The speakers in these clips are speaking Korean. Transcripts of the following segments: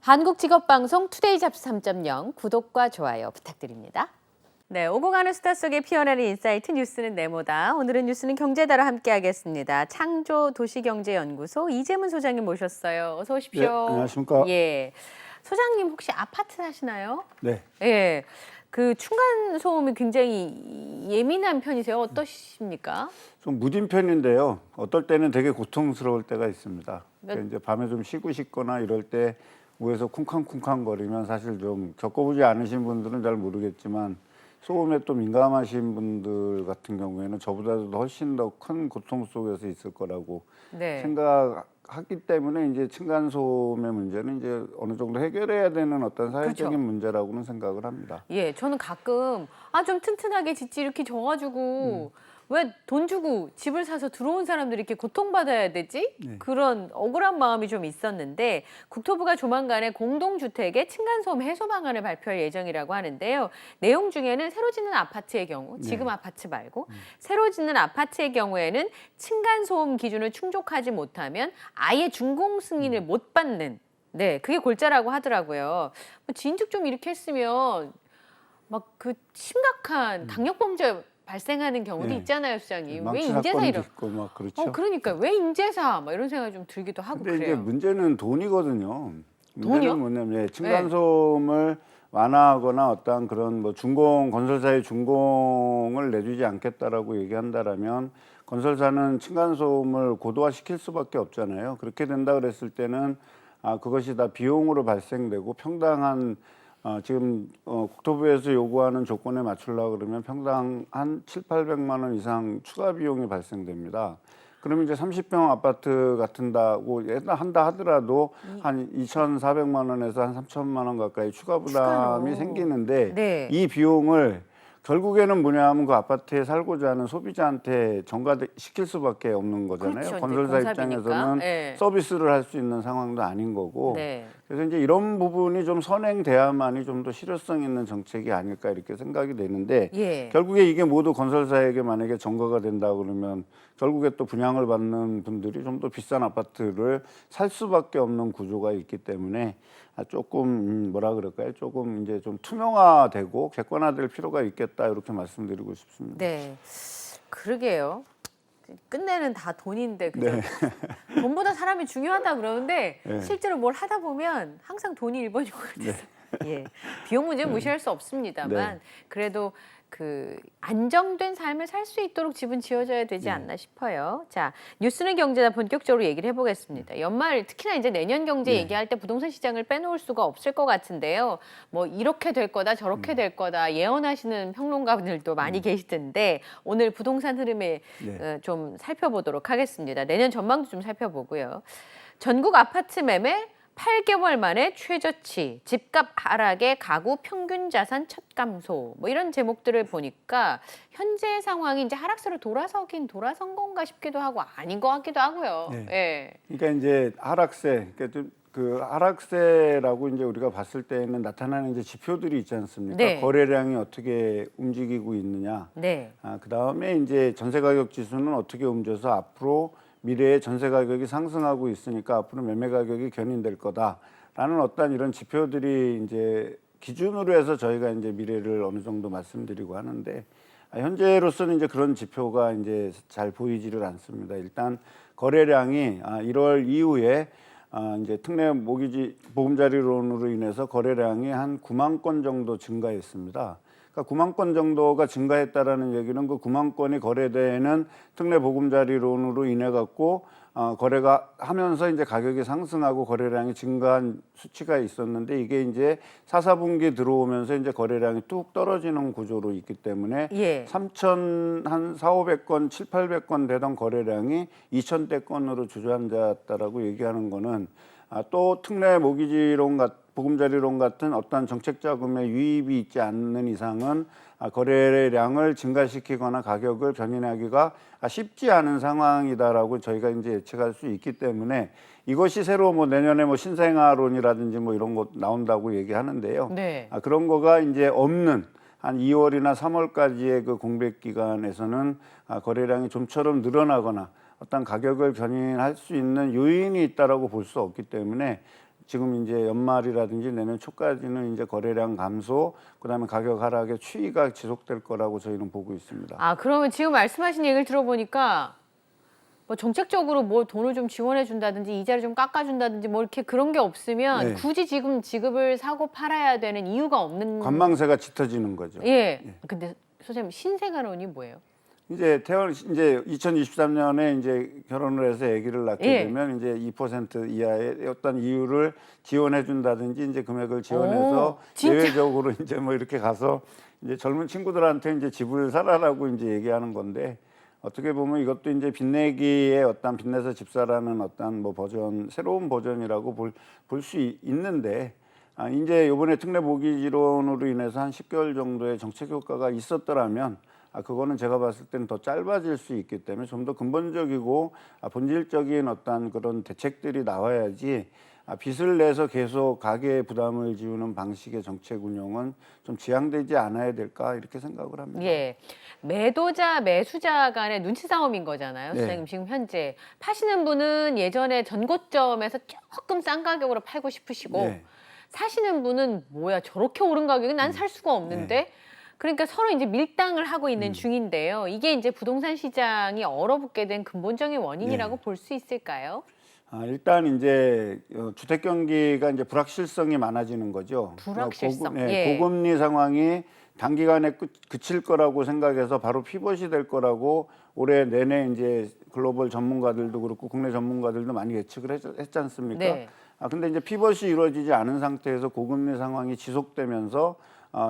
한국직업방송 투데이 잡스 3.0 구독과 좋아요 부탁드립니다. 네, 오고 가는 수다 속에 피어나는 인사이트 뉴스는 네모다. 오늘은 뉴스는 경제다로 함께하겠습니다. 창조도시경제연구소 이재문 소장님 모셨어요. 어서 오십시오. 네, 안녕하십니까. 예, 소장님 혹시 아파트 사시나요? 네. 예, 그 층간 소음이 굉장히 예민한 편이세요. 어떠십니까? 좀 무딘 편인데요. 어떨 때는 되게 고통스러울 때가 있습니다. 그러니까 이제 밤에 좀 쉬고 싶거나 이럴 때 위에서 쿵쾅쿵쾅 거리면 사실 좀 겪어보지 않으신 분들은 잘 모르겠지만 소음에 또 민감하신 분들 같은 경우에는 저보다도 훨씬 더 큰 고통 속에서 있을 거라고 네. 생각하기 때문에 이제 층간 소음의 문제는 이제 어느 정도 해결해야 되는 어떤 사회적인 그렇죠. 문제라고는 생각을 합니다. 예, 저는 가끔 좀 튼튼하게 짓지 이렇게 져가지고 왜 돈 주고 집을 사서 들어온 사람들이 이렇게 고통받아야 되지? 네. 그런 억울한 마음이 좀 있었는데 국토부가 조만간에 공동주택의 층간소음 해소 방안을 발표할 예정이라고 하는데요. 내용 중에는 새로 짓는 아파트의 경우, 지금 네. 아파트 말고 새로 짓는 아파트의 경우에는 층간소음 기준을 충족하지 못하면 아예 준공 승인을 못 받는 네, 그게 골자라고 하더라고요. 뭐 진즉 좀 이렇게 했으면 막 그 심각한 강력 범죄 발생하는 경우도 네. 있잖아요, 수장님. 왜 망치 인제사 사건도 이런? 있고 막 그렇죠. 그러니까 왜 인제사? 막 이런 생각이 좀 들기도 하고 근데 이제 그래요. 문제는 돈이거든요. 돈이요? 문제는 뭐냐면 층간소음을 완화하거나 어떠한 그런 뭐 건설사의 준공을 내주지 않겠다라고 얘기한다라면 건설사는 층간소음을 고도화시킬 수밖에 없잖아요. 그렇게 된다 그랬을 때는 그것이 다 비용으로 발생되고 평당한 지금 국토부에서 요구하는 조건에 맞추려고 그러면 평당 한 700~800만 원 이상 추가 비용이 발생됩니다. 그러면 이제 30평 아파트 같은다고 한다 하더라도 한 2,400만 원에서 한 3천만 원 가까이 추가 부담이 추가로. 생기는데 네. 이 비용을 결국에는 뭐냐 하면 그 아파트에 살고자 하는 소비자한테 전가시킬 수밖에 없는 거잖아요. 그렇죠. 이제 건설사 공사비니까. 입장에서는 예. 서비스를 할 수 있는 상황도 아닌 거고 네. 그래서 이제 이런 부분이 좀 선행돼야만이 좀 더 실효성 있는 정책이 아닐까 이렇게 생각이 되는데 예. 결국에 이게 모두 건설사에게 만약에 전가가 된다 그러면 결국에 또 분양을 받는 분들이 좀 더 비싼 아파트를 살 수밖에 없는 구조가 있기 때문에 조금 뭐라 그럴까요? 조금 이제 좀 투명화되고 객관화될 필요가 있겠다 이렇게 말씀드리고 싶습니다. 네. 그러게요. 끝내는 다 돈인데 그죠? 네. 돈보다 사람이 중요하다 그러는데 네. 실제로 뭘 하다 보면 항상 돈이 1번인 것 같아서 예, 비용 문제는 무시할 수 없습니다만 네. 그래도 그 안정된 삶을 살 수 있도록 집은 지어져야 되지 않나 싶어요. 자, 뉴스는 경제다 본격적으로 얘기를 해보겠습니다. 연말 특히나 이제 내년 경제 네. 얘기할 때 부동산 시장을 빼놓을 수가 없을 것 같은데요. 뭐 이렇게 될 거다 저렇게 될 거다 예언하시는 평론가분들도 많이 계시던데 오늘 부동산 흐름에 네. 좀 살펴보도록 하겠습니다. 내년 전망도 좀 살펴보고요. 전국 아파트 매매 8개월 만에 최저치, 집값 하락에 가구 평균 자산 첫 감소, 뭐 이런 제목들을 보니까 현재 상황이 이제 하락세로 돌아선 건가 싶기도 하고 아닌 것 같기도 하고요. 네. 예. 그러니까 이제 하락세, 그러니까 그 하락세라고 이제 우리가 봤을 때는 나타나는 이제 지표들이 있지 않습니까? 네. 거래량이 어떻게 움직이고 있느냐. 네. 그 다음에 이제 전세 가격 지수는 어떻게 움직여서 앞으로 미래에 전세 가격이 상승하고 있으니까 앞으로 매매 가격이 견인될 거다라는 어떤 이런 지표들이 이제 기준으로 해서 저희가 이제 미래를 어느 정도 말씀드리고 하는데 현재로서는 이제 그런 지표가 이제 잘 보이지를 않습니다. 일단 거래량이 1월 이후에 이제 특례 모기지 보금자리론으로 인해서 거래량이 한 9만 건 정도 증가했습니다. 그러니까 9만 건 정도가 증가했다라는 얘기는 그 9만 건이 거래되는 특례 보금자리론으로 인해 갖고 거래가 하면서 이제 가격이 상승하고 거래량이 증가한 수치가 있었는데 이게 이제 4, 4분기 들어오면서 이제 거래량이 뚝 떨어지는 구조로 있기 때문에 예. 3천 한 4,500건, 7,800건 되던 거래량이 2,000대 건으로 주저앉았다라고 얘기하는 거는 또 특례 모기지론 보금자리론 같은 어떤 정책 자금의 유입이 있지 않는 이상은 거래량을 증가시키거나 가격을 견인하기가 쉽지 않은 상황이다라고 저희가 이제 예측할 수 있기 때문에 이것이 새로 뭐 내년에 뭐 신생아론이라든지 뭐 이런 것 나온다고 얘기하는데요. 네. 그런 거가 이제 없는 한 2월이나 3월까지의 그 공백 기간에서는 거래량이 좀처럼 늘어나거나 어떤 가격을 견인할 수 있는 요인이 있다라고 볼 수 없기 때문에 지금 이제 연말이라든지 내년 초까지는 이제 거래량 감소, 그다음에 가격 하락의 추이가 지속될 거라고 저희는 보고 있습니다. 아, 그러면 지금 말씀하신 얘기를 들어보니까 뭐 정책적으로 뭐 돈을 좀 지원해 준다든지 이자를 좀 깎아 준다든지 뭐 이렇게 그런 게 없으면 네. 굳이 지금 지급을 사고 팔아야 되는 이유가 없는. 관망세가 짙어지는 거죠. 예. 근데 선생님 신생아론이 뭐예요? 이제 이제 2023년에 이제 결혼을 해서 아기를 낳게 예. 되면 이제 2% 이하의 어떤 이유를 지원해 준다든지 이제 금액을 지원해서 오, 진짜? 예외적으로 이제 뭐 이렇게 가서 이제 젊은 친구들한테 이제 집을 사라라고 이제 얘기하는 건데, 어떻게 보면 이것도 이제 빚내기의 어떤 빚내서 집 사라는 어떤 뭐 버전, 새로운 버전이라고 볼 수 있는데, 이제 이번에 특례 모기지론으로 인해서 한 10개월 정도의 정책 효과가 있었더라면 그거는 제가 봤을 때는 더 짧아질 수 있기 때문에 좀 더 근본적이고 본질적인 어떤 그런 대책들이 나와야지, 빚을 내서 계속 가계 부담을 지우는 방식의 정책 운영은 좀 지양되지 않아야 될까 이렇게 생각을 합니다. 예. 매도자, 매수자 간의 눈치 싸움인 거잖아요. 네. 선생님 지금 현재 파시는 분은 예전에 전고점에서 조금 싼 가격으로 팔고 싶으시고 네. 사시는 분은 뭐야 저렇게 오른 가격에 난 살 수가 없는데 그러니까 서로 이제 밀당을 하고 있는 중인데요. 이게 이제 부동산 시장이 얼어붙게 된 근본적인 원인이라고 볼 수 있을까요? 일단 이제 주택 경기가 이제 불확실성이 많아지는 거죠. 불확실성. 고금리 상황이 단기간에 그칠 거라고 생각해서 바로 피벗이 될 거라고 올해 내내 이제 글로벌 전문가들도 그렇고 국내 전문가들도 많이 예측을 했지 않습니까? 네. 근데 이제 피벗이 이루어지지 않은 상태에서 고금리 상황이 지속되면서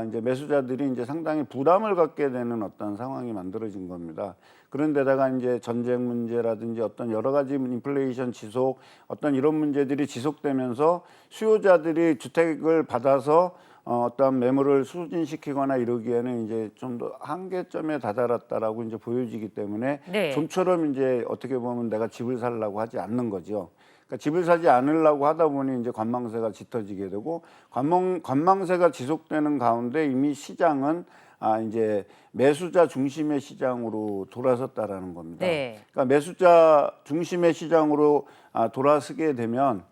이제 매수자들이 이제 상당히 부담을 갖게 되는 어떤 상황이 만들어진 겁니다. 그런데다가 이제 전쟁 문제라든지 어떤 여러 가지 인플레이션 지속, 어떤 이런 문제들이 지속되면서 수요자들이 주택을 받아서 어떤 매물을 수진시키거나 이러기에는 이제 좀 더 한계점에 다다랐다라고 이제 보여지기 때문에 네. 좀처럼 이제 어떻게 보면 내가 집을 살려고 하지 않는 거죠. 그러니까 집을 사지 않으려고 하다 보니 이제 관망세가 짙어지게 되고, 관망세가 지속되는 가운데 이미 시장은 이제 매수자 중심의 시장으로 돌아섰다라는 겁니다. 네. 그러니까 매수자 중심의 시장으로 돌아서게 되면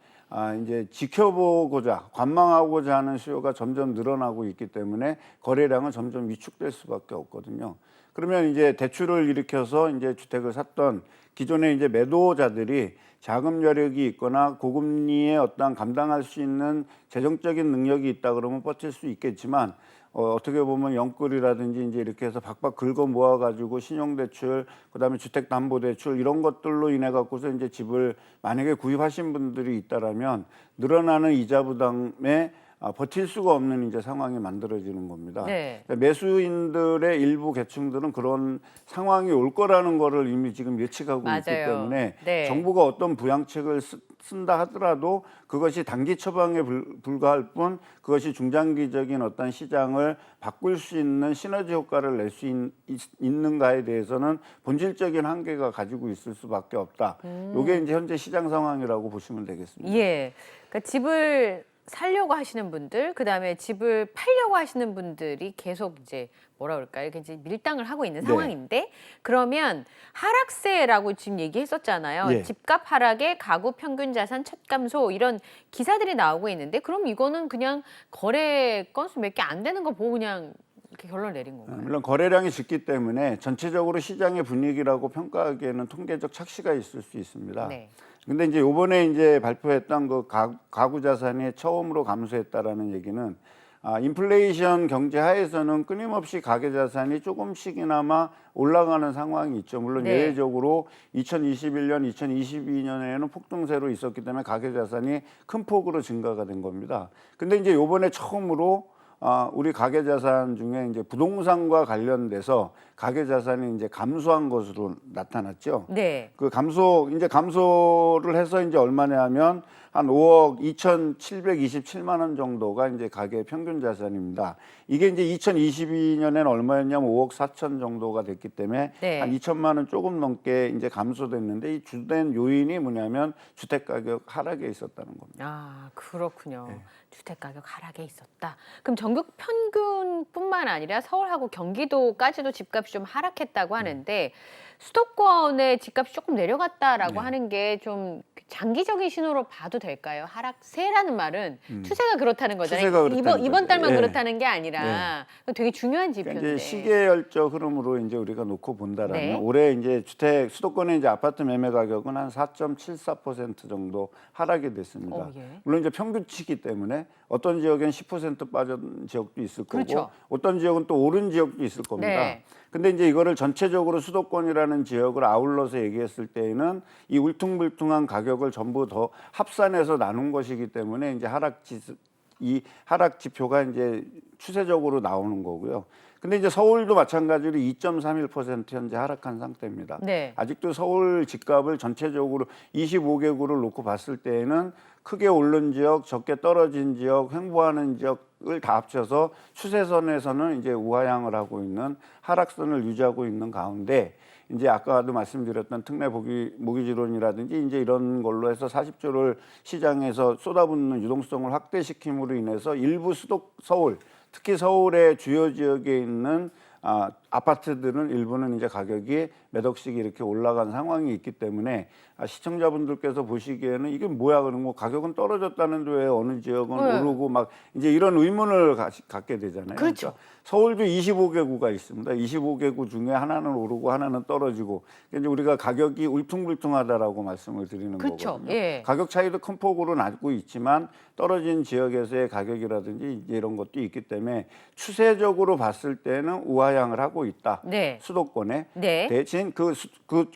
이제 지켜보고자 관망하고자 하는 수요가 점점 늘어나고 있기 때문에 거래량은 점점 위축될 수밖에 없거든요. 그러면 이제 대출을 일으켜서 이제 주택을 샀던 기존의 이제 매도자들이 자금 여력이 있거나 고금리에 어떤 감당할 수 있는 재정적인 능력이 있다 그러면 버틸 수 있겠지만, 어떻게 보면 영끌이라든지 이제 이렇게 해서 박박 긁어 모아가지고 신용대출, 그다음에 주택담보대출 이런 것들로 인해 갖고서 이제 집을 만약에 구입하신 분들이 있다라면 늘어나는 이자 부담에 버틸 수가 없는 이제 상황이 만들어지는 겁니다. 네. 매수인들의 일부 계층들은 그런 상황이 올 거라는 거를 이미 지금 예측하고 있기 맞아요. 때문에 네. 정부가 어떤 부양책을 쓴다 하더라도 그것이 단기 처방에 불과할 뿐, 그것이 중장기적인 어떤 시장을 바꿀 수 있는 시너지 효과를 낼 수 있는가에 대해서는 본질적인 한계가 가지고 있을 수밖에 없다. 이게 이제 현재 시장 상황이라고 보시면 되겠습니다. 예. 그러니까 집을 살려고 하시는 분들, 그다음에 집을 팔려고 하시는 분들이 계속 이제 뭐라 그럴까요? 이렇게 이제 밀당을 하고 있는 네. 상황인데, 그러면 하락세라고 지금 얘기했었잖아요. 예. 집값 하락에 가구 평균 자산 첫 감소 이런 기사들이 나오고 있는데, 그럼 이거는 그냥 거래 건수 몇 개 안 되는 거 보고 그냥 이렇게 결론 내린 건가요? 물론 거래량이 적기 때문에 전체적으로 시장의 분위기라고 평가하기에는 통계적 착시가 있을 수 있습니다. 네. 근데 이제 요번에 이제 발표했던 그 가구 자산이 처음으로 감소했다라는 얘기는 인플레이션 경제 하에서는 끊임없이 가계 자산이 조금씩이나마 올라가는 상황이 있죠. 물론 네. 예외적으로 2021년, 2022년에는 폭등세로 있었기 때문에 가계 자산이 큰 폭으로 증가가 된 겁니다. 근데 이제 요번에 처음으로 우리 가계 자산 중에 이제 부동산과 관련돼서 가계 자산이 이제 감소한 것으로 나타났죠. 네. 그 감소를 해서 이제 얼마냐 하면 한 5억 2,727만 원 정도가 이제 가계 평균 자산입니다. 이게 이제 2022년에는 얼마였냐면 5억 4천 정도가 됐기 때문에 네. 한 2천만 원 조금 넘게 이제 감소됐는데, 이 주된 요인이 뭐냐면 주택 가격 하락에 있었다는 겁니다. 아, 그렇군요. 네. 주택 가격 하락에 있었다. 그럼 전국 평균뿐만 아니라 서울하고 경기도까지도 집값이 좀 하락했다고 하는데, 수도권의 집값이 조금 내려갔다라고 네. 하는 게 좀 장기적인 신호로 봐도 될까요? 하락세라는 말은 추세가 그렇다는 거잖아요. 추세가 그렇다는 이번 거죠. 달만 예. 그렇다는 게 아니라 되게 중요한 그러니까 지표인데. 이제 시계열적 흐름으로 이제 우리가 놓고 본다라면 네. 올해 이제 주택 수도권의 이제 아파트 매매 가격은 한 4.74% 정도 하락이 됐습니다. 예. 물론 이제 평균치기 때문에 어떤 지역엔 10% 빠진 지역도 있을 거고 그렇죠. 어떤 지역은 또 오른 지역도 있을 겁니다. 네. 근데 이제 이거를 전체적으로 수도권이라는 지역을 아울러서 얘기했을 때에는 이 울퉁불퉁한 가격을 전부 더 합산해서 나눈 것이기 때문에 이제 이 하락 지표가 이제 추세적으로 나오는 거고요. 근데 이제 서울도 마찬가지로 2.31% 현재 하락한 상태입니다. 네. 아직도 서울 집값을 전체적으로 25개구를 놓고 봤을 때에는 크게 오른 지역, 적게 떨어진 지역, 횡보하는 지역을 다 합쳐서 추세선에서는 이제 우하향을 하고 있는 하락선을 유지하고 있는 가운데 이제 아까도 말씀드렸던 특례 모기지론이라든지 이제 이런 걸로 해서 40조를 시장에서 쏟아붓는 유동성을 확대시킴으로 인해서 일부 서울, 특히 서울의 주요 지역에 있는 아파트들은 일부는 이제 가격이 몇 억씩 이렇게 올라간 상황이 있기 때문에 시청자분들께서 보시기에는 이게 뭐야 그런 거 가격은 떨어졌다는데 왜 어느 지역은 오르고 막 이제 이런 의문을 갖게 되잖아요. 그렇죠. 그러니까 서울도 25개구가 있습니다. 25개구 중에 하나는 오르고 하나는 떨어지고 이제 우리가 가격이 울퉁불퉁하다라고 말씀을 드리는 그렇죠. 거거든요. 예. 가격 차이도 큰 폭으로 나고 있지만 떨어진 지역에서의 가격이라든지 이제 이런 것도 있기 때문에 추세적으로 봤을 때는 우하향을 하고 있다. 네. 수도권에 네. 대신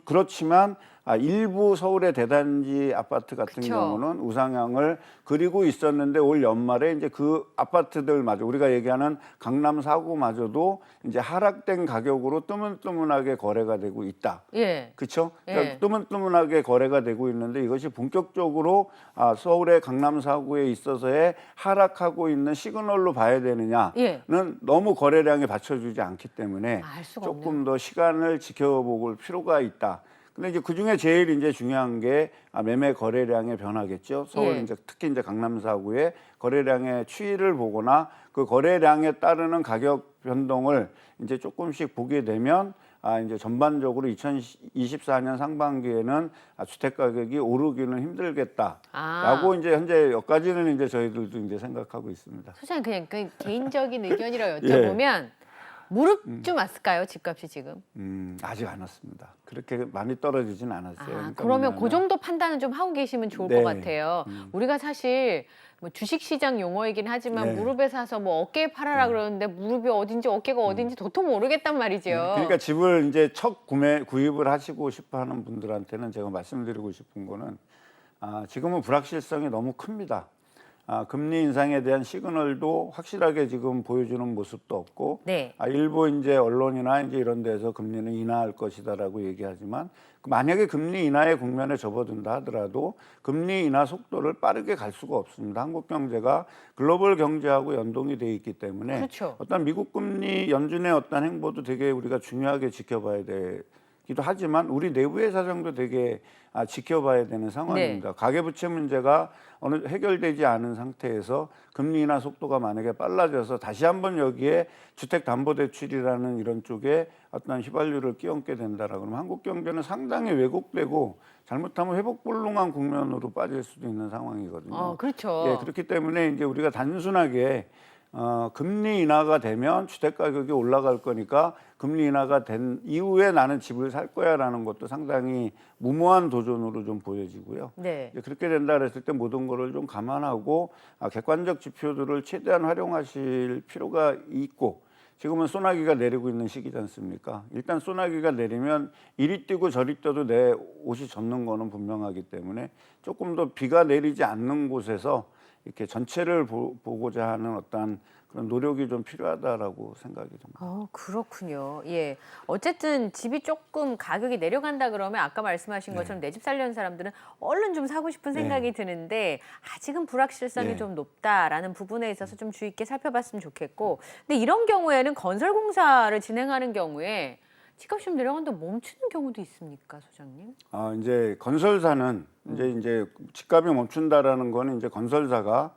그렇지만 일부 서울의 대단지 아파트 같은 그쵸. 경우는 우상향을 그리고 있었는데 올 연말에 이제 그 아파트들마저 우리가 얘기하는 강남 4구마저도 이제 하락된 가격으로 뜨문뜨문하게 거래가 되고 있다. 예. 그렇죠? 그러니까 예. 뜨문뜨문하게 거래가 되고 있는데 이것이 본격적으로 서울의 강남 4구에 있어서의 하락하고 있는 시그널로 봐야 되느냐는 예. 너무 거래량에 받쳐주지 않기 때문에 알 수가 조금 더 시간을 지켜볼 필요가 있다. 근데 이제 그 중에 제일 이제 중요한 게 매매 거래량의 변화겠죠. 서울 예. 이제 특히 이제 강남 4구의 거래량의 추이를 보거나 그 거래량에 따르는 가격 변동을 이제 조금씩 보게 되면 이제 전반적으로 2024년 상반기에는 주택 가격이 오르기는 힘들겠다라고 이제 현재 여기까지는 이제 저희들도 이제 생각하고 있습니다. 소장님 그냥 그 개인적인 의견이라 여쭤보면 무릎 좀 왔을까요? 집값이 지금? 아직 안 왔습니다. 그렇게 많이 떨어지진 않았어요. 그러니까 그러면 뭐냐면- 그 정도 판단은 좀 하고 계시면 좋을 네. 것 같아요. 우리가 사실 뭐 주식시장 용어이긴 하지만 네. 무릎에 사서 뭐 어깨에 팔아라 그러는데 무릎이 어딘지 어깨가 어딘지 도통 모르겠단 말이죠. 그러니까 집을 이제 첫 구입을 하시고 싶어하는 분들한테는 제가 말씀드리고 싶은 거는 지금은 불확실성이 너무 큽니다. 금리 인상에 대한 시그널도 확실하게 지금 보여주는 모습도 없고, 네. 일부 이제 언론이나 이제 이런 데서 금리는 인하할 것이다라고 얘기하지만 만약에 금리 인하의 국면에 접어든다 하더라도 금리 인하 속도를 빠르게 갈 수가 없습니다. 한국 경제가 글로벌 경제하고 연동이 돼 있기 때문에 그렇죠. 어떤 미국 금리 연준의 어떤 행보도 되게 우리가 중요하게 지켜봐야 되기도 하지만 우리 내부의 사정도 되게 지켜봐야 되는 상황입니다. 가계부채 문제가 어느 해결되지 않은 상태에서 금리 인하 속도가 만약에 빨라져서 다시 한번 여기에 주택담보대출이라는 이런 쪽에 어떤 휘발유를 끼얹게 된다라고 그러면 한국 경제는 상당히 왜곡되고 잘못하면 회복불능한 국면으로 빠질 수도 있는 상황이거든요. 그렇죠. 예, 그렇기 때문에 이제 우리가 단순하게 금리 인하가 되면 주택 가격이 올라갈 거니까 금리 인하가 된 이후에 나는 집을 살 거야라는 것도 상당히 무모한 도전으로 좀 보여지고요. 네. 이제 그렇게 된다 그랬을 때 모든 거를 좀 감안하고 객관적 지표들을 최대한 활용하실 필요가 있고 지금은 소나기가 내리고 있는 시기지 않습니까? 일단 소나기가 내리면 이리 뛰고 저리 뛰어도 내 옷이 젖는 거는 분명하기 때문에 조금 더 비가 내리지 않는 곳에서 이렇게 전체를 보고자 하는 어떤 그런 노력이 좀 필요하다라고 생각이 듭니다. 그렇군요. 예. 어쨌든 집이 조금 가격이 내려간다 그러면 아까 말씀하신 네. 것처럼 내 집 살려는 사람들은 얼른 좀 사고 싶은 생각이 드는데 아직은 불확실성이 네. 좀 높다라는 부분에 있어서 좀 주의 있게 살펴봤으면 좋겠고 근데 이런 경우에는 건설공사를 진행하는 경우에 집값이 좀 내려간다고 멈추는 경우도 있습니까, 소장님? 이제 건설사는 이제 집값이 멈춘다라는 거는 이제 건설사가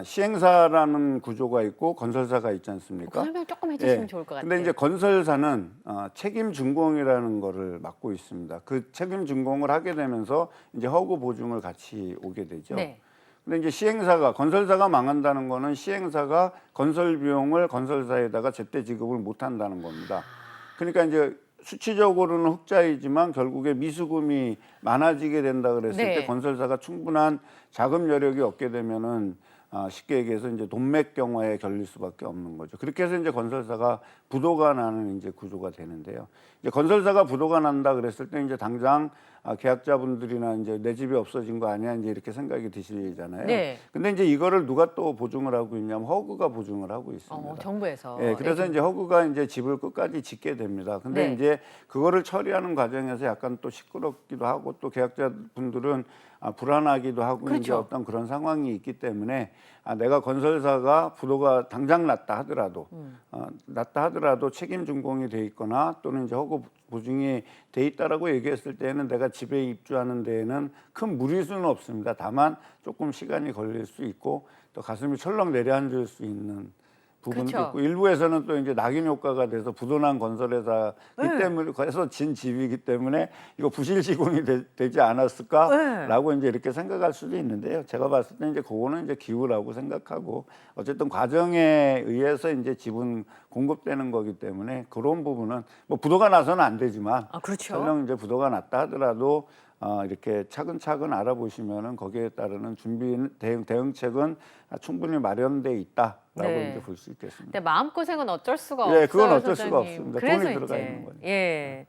시행사라는 구조가 있고 건설사가 있지 않습니까? 설명 조금 해주시면 예. 좋을 것 같아요. 근데 이제 건설사는 책임 준공이라는 거를 맡고 있습니다. 그 책임 준공을 하게 되면서 이제 허구 보증을 같이 오게 되죠. 네. 근데 이제 시행사가 건설사가 망한다는 거는 시행사가 건설 비용을 건설사에다가 제때 지급을 못 한다는 겁니다. 그러니까 이제 수치적으로는 흑자이지만 결국에 미수금이 많아지게 된다 그랬을 네. 때 건설사가 충분한 자금 여력이 없게 되면은 쉽게 얘기해서 이제 돈맥 경화에 결릴 수밖에 없는 거죠. 그렇게 해서 이제 건설사가 부도가 나는 이제 구조가 되는데요. 이제 건설사가 부도가 난다 그랬을 때 이제 당장 계약자분들이나 이제 내 집이 없어진 거 아니야 이제 이렇게 생각이 드시잖아요. 네. 근데 이제 이거를 누가 또 보증을 하고 있냐면 허그가 보증을 하고 있습니다. 정부에서. 예, 그래서 이제 허그가 이제 집을 끝까지 짓게 됩니다. 근데 네. 이제 그거를 처리하는 과정에서 약간 또 시끄럽기도 하고 또 계약자분들은 불안하기도 하고 이제 그렇죠. 어떤 그런 상황이 있기 때문에 내가 건설사가 부도가 당장 났다 하더라도 책임 준공이 돼 있거나 또는 이제 허그 보증이 돼 있다라고 얘기했을 때에는 내가 집에 입주하는 데에는 큰 무리수는 없습니다. 다만 조금 시간이 걸릴 수 있고 또 가슴이 철렁 내려앉을 수 있는 부분도 그렇죠. 있고 일부에서는 또 이제 낙인 효과가 돼서 부도난 건설회사이기 네. 때문에 그래서 진 집이기 때문에 이거 부실 시공이 되지 않았을까라고 이제 이렇게 생각할 수도 있는데요. 제가 봤을 때 이제 그거는 이제 기우라고 생각하고 어쨌든 과정에 의해서 이제 지분 공급되는 거기 때문에 그런 부분은 뭐 부도가 나서는 안 되지만 그렇죠. 설령 이제 부도가 났다 하더라도 이렇게 차근차근 알아보시면은 거기에 따르는 준비 대응책은 충분히 마련돼 있다라고 네. 이제 볼 수 있겠습니다. 근데 마음고생은 어쩔 수가 예, 없어요. 그건 어쩔 수가 소장님. 없습니다. 그래서 돈이 들어가 이제, 있는 거니까. 예.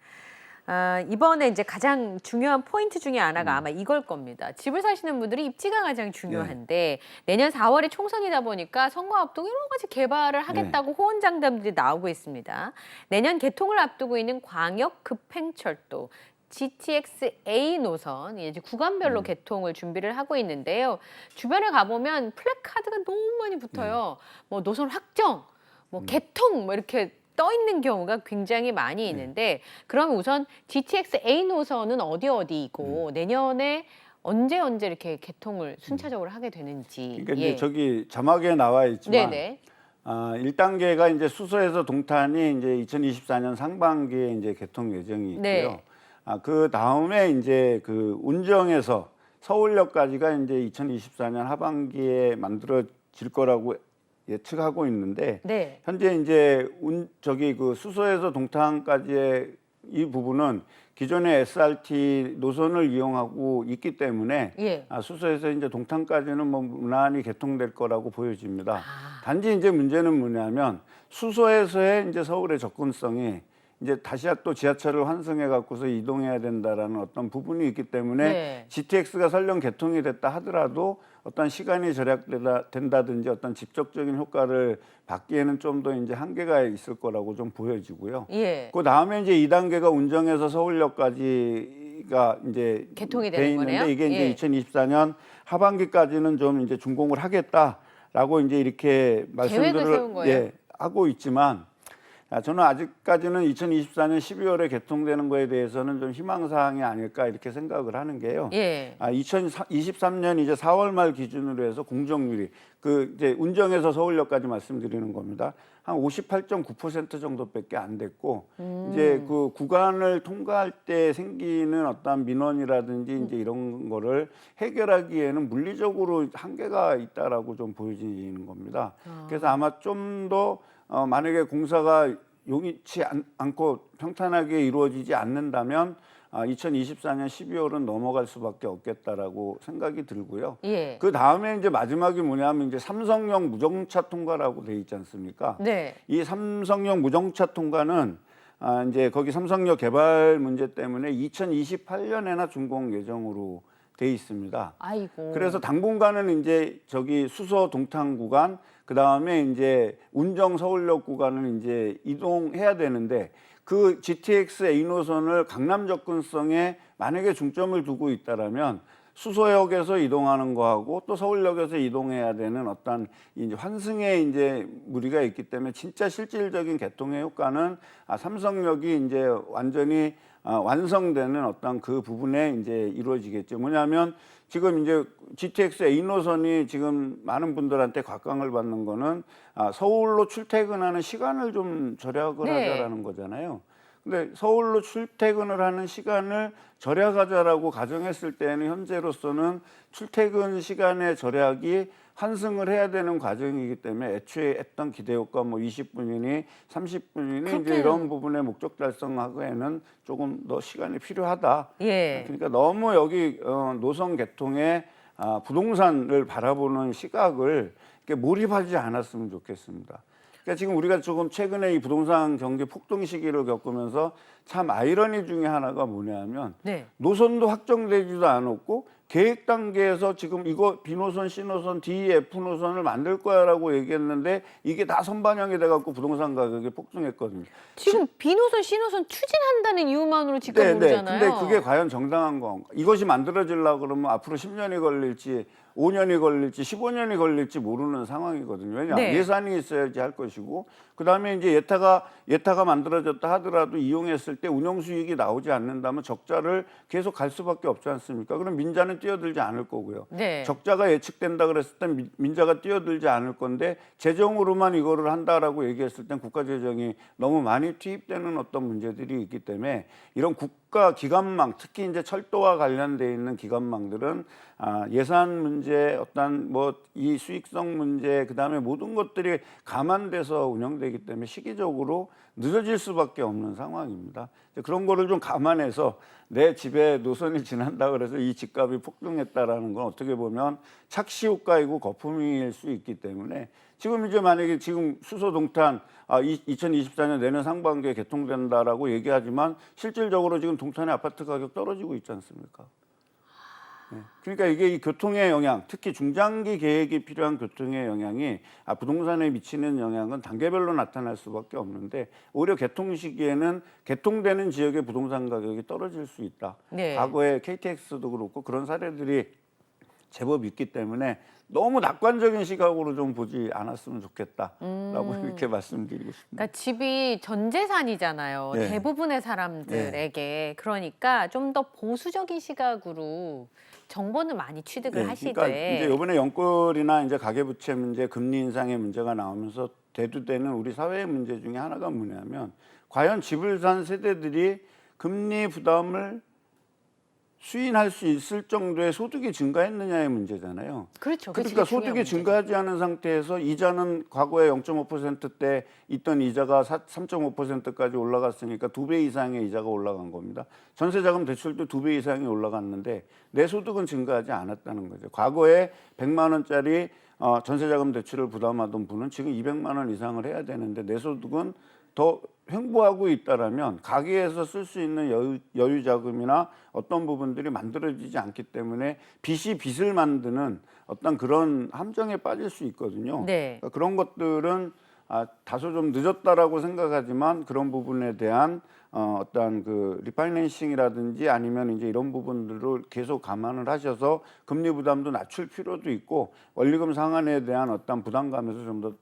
이번에 이제 가장 중요한 포인트 중에 하나가 아마 이걸 겁니다. 집을 사시는 분들이 입지가 가장 중요한데 내년 4월에 총선이다 보니까 선거 앞두고 여러 가지 개발을 하겠다고 호언장담들이 나오고 있습니다. 내년 개통을 앞두고 있는 광역 급행철도 GTX A 노선 이제 구간별로 개통을 준비를 하고 있는데요. 주변에 가보면 플래카드가 너무 많이 붙어요. 뭐 노선 확정, 뭐 개통, 뭐 이렇게 떠 있는 경우가 굉장히 많이 있는데 그러면 우선 GTX A 노선은 어디이고 내년에 언제 이렇게 개통을 순차적으로 하게 되는지. 그러니까 이제 저기 자막에 나와 있지만 네네. 1단계가 이제 수서에서 동탄이 이제 2024년 상반기에 이제 개통 예정이 있고요. 네. 그 다음에 이제 그 운정에서 서울역까지가 이제 2024년 하반기에 만들어질 거라고 예측하고 있는데 네. 현재 이제 그 수서에서 동탄까지의 이 부분은 기존의 SRT 노선을 이용하고 있기 때문에 예. 수서에서 이제 동탄까지는 뭐 무난히 개통될 거라고 보여집니다. 아. 단지 이제 문제는 뭐냐면 수서에서의 이제 서울의 접근성이 이제 다시 또 지하철을 환승해 갖고서 이동해야 된다라는 어떤 부분이 있기 때문에 네. GTX가 설령 개통이 됐다 하더라도 어떤 시간이 절약된다든지 어떤 직접적인 효과를 받기에는 좀 더 이제 한계가 있을 거라고 좀 보여지고요. 예. 그 다음에 이제 2단계가 운정에서 서울역까지가 이제 개통이 돼 되는 있는데 거네요? 이게 이제 예. 2024년 하반기까지는 좀 이제 준공을 하겠다라고 이제 이렇게 계획을 세운 말씀들을 거예요? 하고 있지만 저는 아직까지는 2024년 12월에 개통되는 거에 대해서는 좀 희망사항이 아닐까 이렇게 생각을 하는 게요. 예. 2023년 이제 4월 말 기준으로 해서 공정률이 그 이제 운정에서 서울역까지 말씀드리는 겁니다. 한 58.9% 정도밖에 안 됐고 이제 그 구간을 통과할 때 생기는 어떤 민원이라든지 이제 이런 거를 해결하기에는 물리적으로 한계가 있다라고 좀 보여지는 겁니다. 그래서 아마 좀 더 만약에 공사가 용이치 않고 평탄하게 이루어지지 않는다면 2024년 12월은 넘어갈 수밖에 없겠다라고 생각이 들고요. 예. 그 다음에 이제 마지막이 뭐냐면 이제 삼성역 무정차 통과라고 돼 있지 않습니까? 네. 이 삼성역 무정차 통과는 이제 거기 삼성역 개발 문제 때문에 2028년에나 준공 예정으로 돼 있습니다. 아이고. 그래서 당분간은 이제 저기 수서 동탄 구간, 그 다음에 이제 운정 서울역 구간은 이제 이동해야 되는데 그 GTX A 노선을 강남 접근성에 만약에 중점을 두고 있다라면 수서역에서 이동하는 거하고 또 서울역에서 이동해야 되는 어떤 이제 환승의 이제 무리가 있기 때문에 진짜 실질적인 개통의 효과는 삼성역이 이제 완전히 완성되는 어떤 그 부분에 이제 이루어지겠죠. 뭐냐면 지금 이제 GTX A 노선이 지금 많은 분들한테 곽광을 받는 거는 서울로 출퇴근하는 시간을 좀 절약을 네. 하자라는 거잖아요. 근데 서울로 출퇴근을 하는 시간을 절약하자라고 가정했을 때는 현재로서는 출퇴근 시간의 절약이 환승을 해야 되는 과정이기 때문에 애초에 했던 기대효과 뭐 20분이니 30분이니 이제 이런 부분의 목적 달성하기에는 조금 더 시간이 필요하다. 예. 그러니까 너무 여기 노선 개통에 부동산을 바라보는 시각을 이렇게 몰입하지 않았으면 좋겠습니다. 그러니까 지금 우리가 조금 최근에 이 부동산 경기 폭등 시기를 겪으면서 참 아이러니 중에 하나가 뭐냐면 네. 노선도 확정되지도 않았고 계획 단계에서 지금 이거 B노선, C노선, D, F노선을 만들 거야라고 얘기했는데 이게 다 선반영이 돼갖고 부동산 가격이 폭등했거든요. 지금 B노선, C노선 추진한다는 이유만으로 집값 네, 오르잖아요. 근데 그게 과연 정당한 건가? 이것이 만들어지려고 그러면 앞으로 10년이 걸릴지 5년이 걸릴지 15년이 걸릴지 모르는 상황이거든요. 왜냐? 네. 예산이 있어야지 할 것이고 그다음에 이제 예타가 만들어졌다 하더라도 이용했을 때 운영 수익이 나오지 않는다면 적자를 계속 갈 수밖에 없지 않습니까? 그럼 민자는 뛰어들지 않을 거고요. 네. 적자가 예측된다 그랬을 땐 민자가 뛰어들지 않을 건데 재정으로만 이거를 한다라고 얘기했을 땐 국가 재정이 너무 많이 투입되는 어떤 문제들이 있기 때문에 이런 국가 기관망, 특히 이제 철도와 관련돼 있는 기관망들은 예산 문제, 어떤 뭐 이 수익성 문제, 그다음에 모든 것들이 감안돼서 운영되기 때문에 시기적으로 늦어질 수밖에 없는 상황입니다. 그런 거를 좀 감안해서 내 집에 노선이 지난다 그래서 이 집값이 폭등했다라는 건 어떻게 보면 착시 효과이고 거품일 수 있기 때문에 지금 이제 만약에 지금 수소 동탄 2024년 내년 상반기에 개통된다라고 얘기하지만 실질적으로 지금 동탄의 아파트 가격 떨어지고 있지 않습니까? 네. 그러니까 이게 이 교통의 영향, 특히 중장기 계획이 필요한 교통의 영향이 부동산에 미치는 영향은 단계별로 나타날 수밖에 없는데 오히려 개통 시기에는 개통되는 지역의 부동산 가격이 떨어질 수 있다. 네. 과거에 KTX도 그렇고 그런 사례들이 제법 있기 때문에 너무 낙관적인 시각으로 좀 보지 않았으면 좋겠다라고 이렇게 말씀드리고 싶습니다. 그러니까 집이 전 재산이잖아요. 네. 대부분의 사람들에게. 그러니까 좀 더 보수적인 시각으로 정보는 많이 취득을 하시되. 그러니까 이제 이번에 연끌이나 이제 가계부채 문제, 금리 인상의 문제가 나오면서 대두되는 우리 사회의 문제 중에 하나가 뭐냐면 과연 집을 산 세대들이 금리 부담을 수인할 수 있을 정도의 소득이 증가했느냐의 문제잖아요. 그렇죠. 그러니까 소득이 증가하지 않은 상태에서 이자는 과거에 0.5%대 있던 이자가 3.5%까지 올라갔으니까 2배 이상의 이자가 올라간 겁니다. 전세자금 대출도 2배 이상이 올라갔는데 내 소득은 증가하지 않았다는 거죠. 과거에 100만 원짜리 전세자금 대출을 부담하던 분은 지금 200만 원 이상을 해야 되는데 내 소득은 더 횡보하고 있다라면 가계에서 쓸 수 있는 여유 자금이나 어떤 부분들이 만들어지지 않기 때문에 빚이 빚을 만드는 어떤 그런 함정에 빠질 수 있거든요. 네. 그러니까 그런 것들은 다소 좀 늦었다라고 생각하지만 그런 부분에 대한 어떤 그 리파이낸싱이라든지 아니면 이제 이런 부분들을 계속 감안을 하셔서 금리 부담도 낮출 필요도 있고 원리금 상환에 대한 어떤 부담감에서 좀 더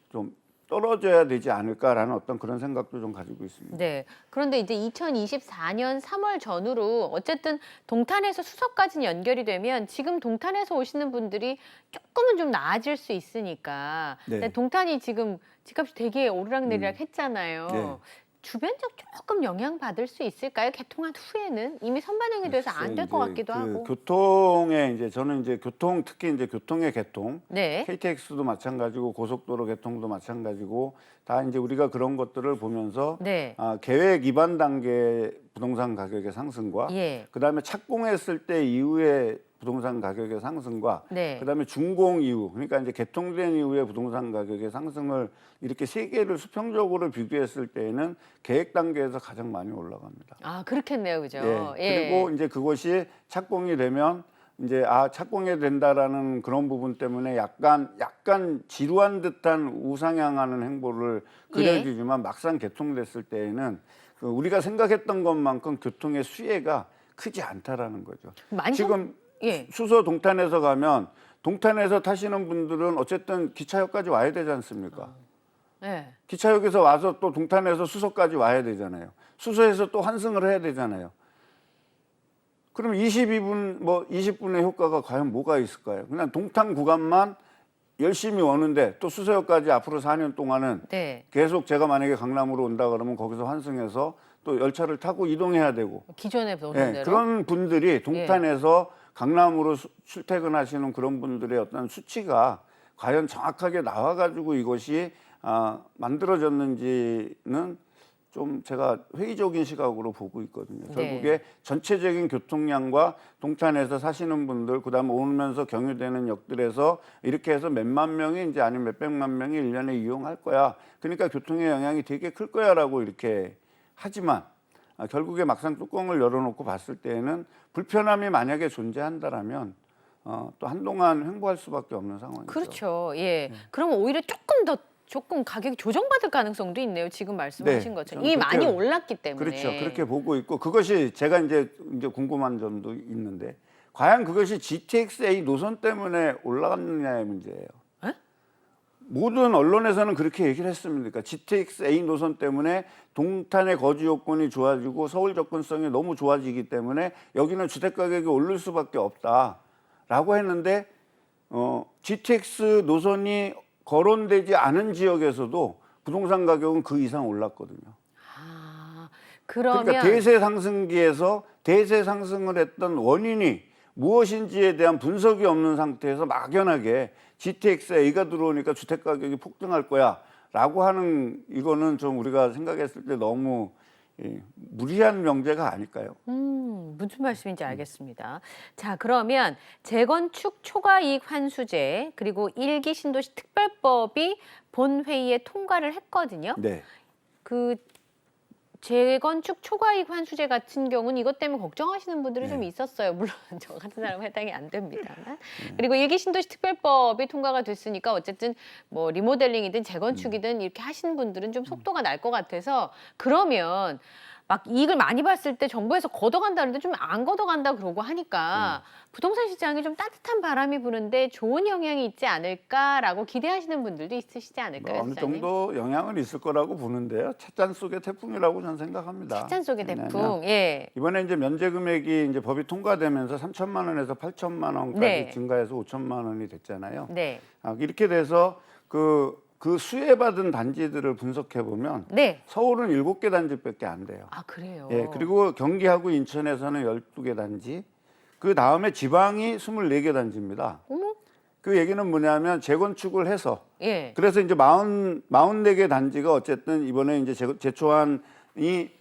좀 떨어져야 되지 않을까라는 어떤 그런 생각도 좀 가지고 있습니다. 네. 그런데 이제 2024년 3월 전후로 어쨌든 동탄에서 수서까지는 연결이 되면 지금 동탄에서 오시는 분들이 조금은 좀 나아질 수 있으니까. 네. 근데 동탄이 지금 집값이 되게 오르락내리락 했잖아요. 네. 주변적 조금 영향받을 수 있을까요? 개통한 후에는 이미 선반영이 돼서 안 될 것 같기도 하고. 교통에 이제 저는 이제 교통 특히 이제 교통의 개통, 네. KTX도 마찬가지고 고속도로 개통도 마찬가지고 다 이제 우리가 그런 것들을 보면서 네. 계획 위반 단계 부동산 가격의 상승과 예. 그다음에 착공했을 때 이후에 부동산 가격의 상승과 네. 그다음에 준공 이후 그러니까 이제 개통된 이후에 부동산 가격의 상승을 이렇게 세 개를 수평적으로 비교했을 때에는 계획 단계에서 가장 많이 올라갑니다. 아, 그렇겠네요. 그죠? 예. 그리고 이제 그것이 착공이 되면 이제 착공이 된다라는 그런 부분 때문에 약간 지루한 듯한 우상향하는 행보를 그려주지만 막상 개통됐을 때에는 우리가 생각했던 것만큼 교통의 수혜가 크지 않다라는 거죠. 지금 예. 수서 동탄에서 가면 동탄에서 타시는 분들은 어쨌든 기차역까지 와야 되지 않습니까? 네. 기차역에서 와서 또 동탄에서 수서까지 와야 되잖아요. 수소에서 또 환승을 해야 되잖아요. 그럼 22분, 뭐 20분의 효과가 과연 뭐가 있을까요? 그냥 동탄 구간만 열심히 오는데 또 수서역까지 앞으로 4년 동안은 네. 계속 제가 만약에 강남으로 온다 그러면 거기서 환승해서 또 열차를 타고 이동해야 되고 기존에 오는 예, 대로. 그런 분들이 동탄에서 강남으로 출퇴근하시는 그런 분들의 어떤 수치가 과연 정확하게 나와가지고 이것이 만들어졌는지는 좀 제가 회의적인 시각으로 보고 있거든요. 네. 결국에 전체적인 교통량과 동탄에서 사시는 분들, 그다음에 오면서 경유되는 역들에서 이렇게 해서 몇만 명이 이제 아니면 몇백만 명이 1년에 이용할 거야. 그러니까 교통의 영향이 되게 클 거야라고 이렇게 하지만 결국에 막상 뚜껑을 열어놓고 봤을 때에는 불편함이 만약에 존재한다라면 또 한동안 횡보할 수밖에 없는 상황이죠. 그렇죠. 예. 그러면 오히려 조금 가격이 조정받을 가능성도 있네요. 지금 말씀하신 네, 것처럼 저는 이미 그렇게- 많이 올랐기 때문에. 그렇죠. 그렇게 보고 있고 그것이 제가 이제 궁금한 점도 있는데 과연 그것이 GTX-A 노선 때문에 올라갔느냐의 문제예요. 에? 모든 언론에서는 그렇게 얘기를 했습니다. GTX-A 노선 때문에 동탄의 거주 요건이 좋아지고 서울 접근성이 너무 좋아지기 때문에 여기는 주택 가격이 오를 수밖에 없다라고 했는데 GTX 노선이 거론되지 않은 지역에서도 부동산 가격은 그 이상 올랐거든요. 그러면 그러니까 대세 상승기에서 대세 상승을 했던 원인이 무엇인지에 대한 분석이 없는 상태에서 막연하게 GTX-A가 들어오니까 주택 가격이 폭등할 거야라고 하는 이거는 좀 우리가 생각했을 때 너무 무리한 명제가 아닐까요? 무슨 말씀인지 알겠습니다. 자, 그러면 재건축 초과이익 환수제 그리고 일기 신도시 특별법이 본회의에 통과를 했거든요. 네. 그 재건축 초과이익 환수제 같은 경우는 이것 때문에 걱정하시는 분들이 좀 있었어요. 물론 저 같은 사람은 해당이 안 됩니다만. 그리고 일기 신도시 특별법이 통과가 됐으니까 어쨌든 뭐 리모델링이든 재건축이든 이렇게 하시는 분들은 좀 속도가 날 것 같아서 그러면 막 이익을 많이 봤을 때 정부에서 걷어간다는데 좀 안 걷어간다 그러고 하니까 부동산 시장에 좀 따뜻한 바람이 부는데 좋은 영향이 있지 않을까라고 기대하시는 분들도 있으시지 않을까요, 어느 시장님? 정도 영향은 있을 거라고 보는데요. 찻잔 속의 태풍이라고 저는 생각합니다. 찻잔 속의 왜냐하면 태풍. 예. 이번에 이제 면제 금액이 이제 법이 통과되면서 3천만 원에서 8천만 원까지 네. 증가해서 5천만 원이 됐잖아요. 네. 이렇게 돼서 그 수혜받은 단지들을 분석해 보면 네. 서울은 7개 단지밖에 안 돼요. 아, 그래요. 예, 그리고 경기하고 인천에서는 12개 단지, 그 다음에 지방이 24개 단지입니다. 어머? 그 얘기는 뭐냐면 재건축을 해서 예. 그래서 이제 44개 단지가 어쨌든 이번에 이제 제초안이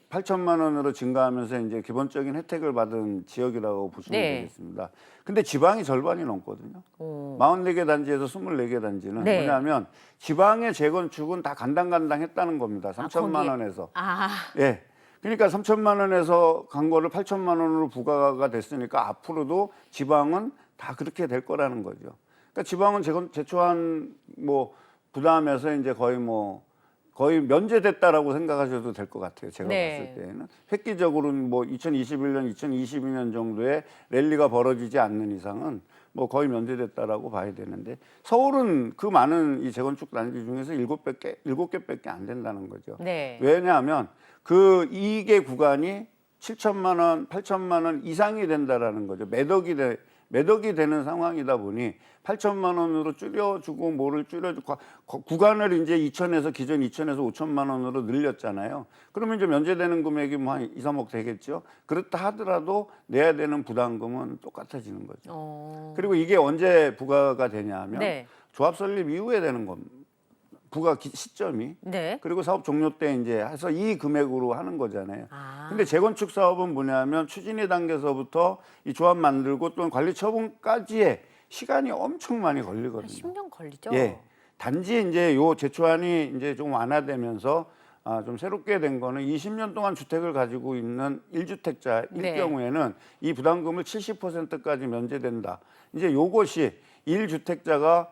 8천만 원으로 증가하면서 이제 기본적인 혜택을 받은 지역이라고 보시면 네. 되겠습니다. 근데 지방이 절반이 넘거든요. 44개 단지에서 24개 단지는 네. 뭐냐면 지방의 재건축은 다 간당간당 했다는 겁니다. 3천만 거기에. 원에서. 아, 예. 그러니까 3천만 원에서 간 거를 8천만 원으로 부과가 됐으니까 앞으로도 지방은 다 그렇게 될 거라는 거죠. 그러니까 지방은 제초안 뭐 부담해서 이제 거의 면제됐다라고 생각하셔도 될 것 같아요. 제가 네. 봤을 때는 획기적으로는 뭐 2021년, 2022년 정도에 랠리가 벌어지지 않는 이상은 뭐 거의 면제됐다라고 봐야 되는데 서울은 그 많은 이 재건축 단지 중에서 7개밖에 안 된다는 거죠. 네. 왜냐하면 그 이익의 구간이 7천만 원, 8천만 원 이상이 된다라는 거죠. 매덕이 되는 상황이다 보니 8천만 원으로 줄여주고 뭐를 줄여주고 구간을 이제 기존 2천에서 5천만 원으로 늘렸잖아요. 그러면 이제 면제되는 금액이 뭐 한 2, 3억 되겠죠. 그렇다 하더라도 내야 되는 부담금은 똑같아지는 거죠. 그리고 이게 언제 부과가 되냐 하면 네. 조합 설립 이후에 되는 겁니다. 부과 시점이. 네. 그리고 사업 종료 때 이제 해서 이 금액으로 하는 거잖아요. 아. 근데 재건축 사업은 뭐냐면 추진의 단계에서부터 이 조합 만들고 또는 관리 처분까지의 시간이 엄청 많이 한 걸리거든요. 10년 걸리죠? 예. 단지 이제 요 제초안이 이제 좀 완화되면서 좀 새롭게 된 거는 20년 동안 주택을 가지고 있는 1주택자일 네. 경우에는 이 부담금을 70%까지 면제된다. 이제 요것이 1주택자가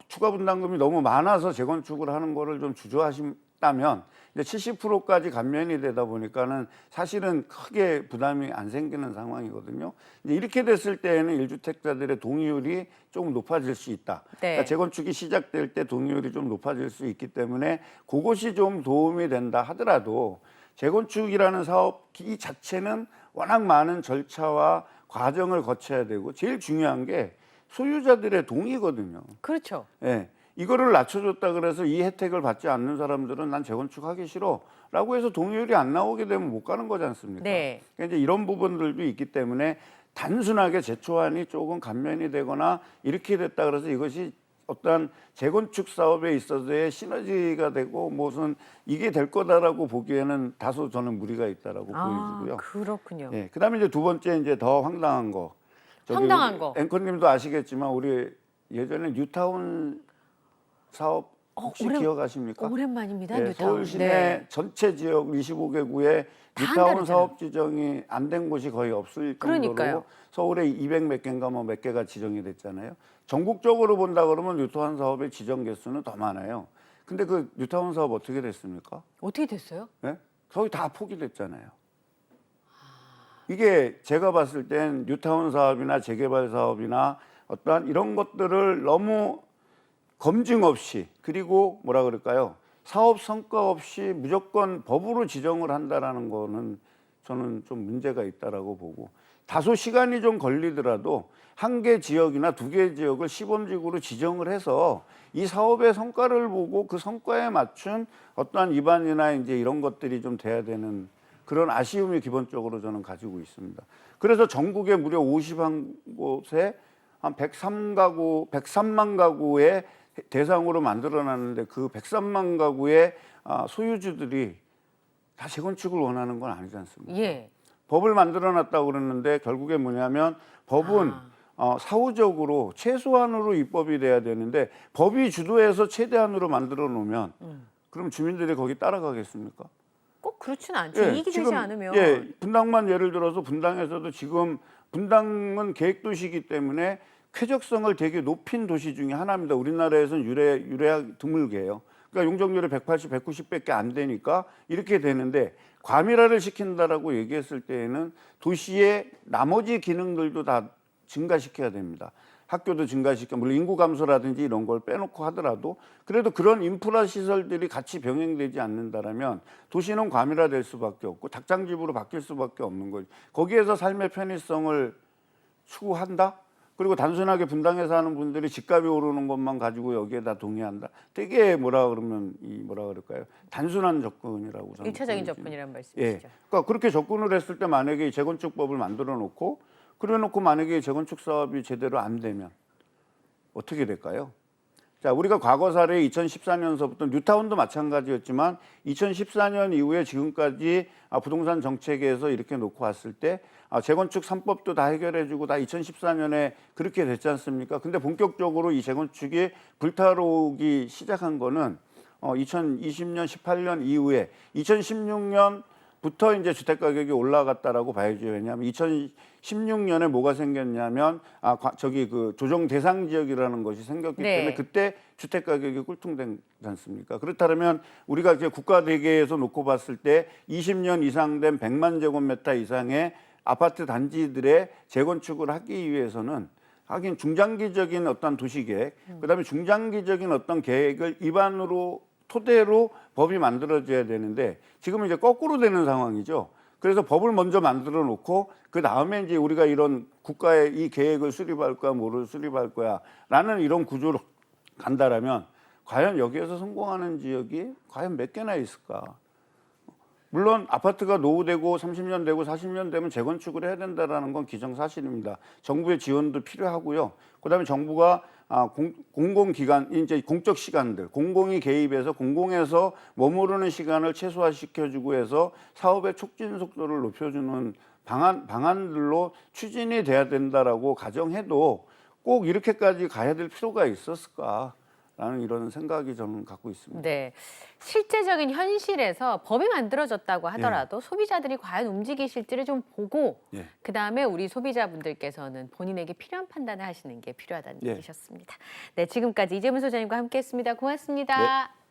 추가 분담금이 너무 많아서 재건축을 하는 거를 좀 주저하신다면 이제 70%까지 감면이 되다 보니까는 사실은 크게 부담이 안 생기는 상황이거든요. 이제 이렇게 됐을 때에는 1주택자들의 동의율이 조금 높아질 수 있다. 네. 그러니까 재건축이 시작될 때 동의율이 좀 높아질 수 있기 때문에 그것이 좀 도움이 된다 하더라도 재건축이라는 사업 이 자체는 워낙 많은 절차와 과정을 거쳐야 되고 제일 중요한 게 소유자들의 동의거든요. 그렇죠. 예. 이거를 낮춰줬다 그래서 이 혜택을 받지 않는 사람들은 난 재건축하기 싫어라고 해서 동의율이 안 나오게 되면 못 가는 거지 않습니까? 네. 그러니까 이제 이런 부분들도 있기 때문에 단순하게 제초안이 조금 감면이 되거나 이렇게 됐다 그래서 이것이 어떠한 재건축 사업에 있어서의 시너지가 되고 무슨 이게 될 거다라고 보기에는 다소 저는 무리가 있다라고 보이고요. 그렇군요. 예. 그다음에 이제 두 번째 이제 더 황당한 거. 황당한 거. 앵커님도 아시겠지만 우리 예전에 뉴타운 사업 혹시 기억하십니까? 오랜만입니다. 예, 뉴타운. 서울 시내 네. 전체 지역 25개구에 다 뉴타운 한다잖아요. 사업 지정이 안 된 곳이 거의 없을 정도로 그러니까요. 서울에 200 몇 개인가 뭐 몇 개가 지정이 됐잖아요. 전국적으로 본다 그러면 뉴타운 사업의 지정 개수는 더 많아요. 근데 그 뉴타운 사업 어떻게 됐습니까? 어떻게 됐어요? 예? 거의 다 포기됐잖아요. 이게 제가 봤을 땐 뉴타운 사업이나 재개발 사업이나 어떠한 이런 것들을 너무 검증 없이 그리고 뭐라 그럴까요? 사업 성과 없이 무조건 법으로 지정을 한다라는 거는 저는 좀 문제가 있다라고 보고 다소 시간이 좀 걸리더라도 한 개 지역이나 두 개 지역을 시범지구로 지정을 해서 이 사업의 성과를 보고 그 성과에 맞춘 어떠한 위반이나 이제 이런 것들이 좀 돼야 되는 그런 아쉬움이 기본적으로 저는 가지고 있습니다. 그래서 전국에 무려 51곳에 한 103만 가구의 대상으로 만들어놨는데 그 103만 가구의 소유주들이 다 재건축을 원하는 건 아니지 않습니까? 예. 법을 만들어놨다고 그러는데 결국에 뭐냐면 법은 사후적으로 최소한으로 입법이 돼야 되는데 법이 주도해서 최대한으로 만들어 놓으면 그럼 주민들이 거기 따라가겠습니까? 꼭 그렇진 않죠. 이익이 되지 않으면. 예, 분당만 예를 들어서 분당에서도 지금 분당은 계획도시이기 때문에 쾌적성을 되게 높인 도시 중에 하나입니다. 우리나라에서는 유례하기 드물게요. 그러니까 용적률이 180, 190밖에 안 되니까 이렇게 되는데 과밀화를 시킨다라고 얘기했을 때에는 도시의 나머지 기능들도 다 증가시켜야 됩니다. 학교도 증가시켜 물론 인구 감소라든지 이런 걸 빼놓고 하더라도 그래도 그런 인프라 시설들이 같이 병행되지 않는다라면 도시는 과밀화될 수밖에 없고 닭장집으로 바뀔 수밖에 없는 거죠. 거기에서 삶의 편의성을 추구한다? 그리고 단순하게 분당에 사는 분들이 집값이 오르는 것만 가지고 여기에다 동의한다. 되게 뭐라 그러면 뭐라 그럴까요? 단순한 접근이라고 저는. 1차적인 보여지는. 접근이란 예. 말씀이시죠. 그러니까 그렇게 접근을 했을 때 만약에 재건축법을 만들어 놓고 그래 놓고 만약에 재건축 사업이 제대로 안 되면 어떻게 될까요? 자, 우리가 과거 사례 2014년서부터 뉴타운도 마찬가지였지만 2014년 이후에 지금까지 부동산 정책에서 이렇게 놓고 왔을 때 재건축 3법도 다 해결해주고 다 2014년에 그렇게 됐지 않습니까? 근데 본격적으로 이 재건축이 불타오르기 시작한 거는 2020년, 18년 이후에 2016년부터 이제 주택 가격이 올라갔다라고 봐야죠. 왜냐하면 2016년에 뭐가 생겼냐면 그 조정 대상 지역이라는 것이 생겼기 네. 때문에 그때 주택 가격이 꿀통되지 않습니까? 그렇다면 우리가 이제 국가 대계에서 놓고 봤을 때 20년 이상 된 100만 제곱미터 이상의 아파트 단지들의 재건축을 하기 위해서는 하긴 중장기적인 어떤 도시계획, 그다음에 중장기적인 어떤 계획을 토대로 법이 만들어져야 되는데 지금 이제 거꾸로 되는 상황이죠. 그래서 법을 먼저 만들어 놓고 그 다음에 이제 우리가 이런 국가의 이 계획을 수립할 거야, 뭐를 수립할 거야라는 이런 구조로 간다라면 과연 여기에서 성공하는 지역이 과연 몇 개나 있을까? 물론 아파트가 노후되고 30년 되고 40년 되면 재건축을 해야 된다라는 건 기정사실입니다. 정부의 지원도 필요하고요. 그다음에 정부가 공공기관, 이제 공적 시간들, 공공이 개입해서 공공에서 머무르는 시간을 최소화시켜주고 해서 사업의 촉진 속도를 높여주는 방안들로 추진이 돼야 된다라고 가정해도 꼭 이렇게까지 가야 될 필요가 있었을까? 라는 이런 생각이 저는 갖고 있습니다. 네, 실제적인 현실에서 법이 만들어졌다고 하더라도 소비자들이 과연 움직이실지를 좀 보고 그 다음에 우리 소비자분들께서는 본인에게 필요한 판단을 하시는 게 필요하다는 얘기셨습니다. 네, 지금까지 이재문 소장님과 함께했습니다. 고맙습니다. 네.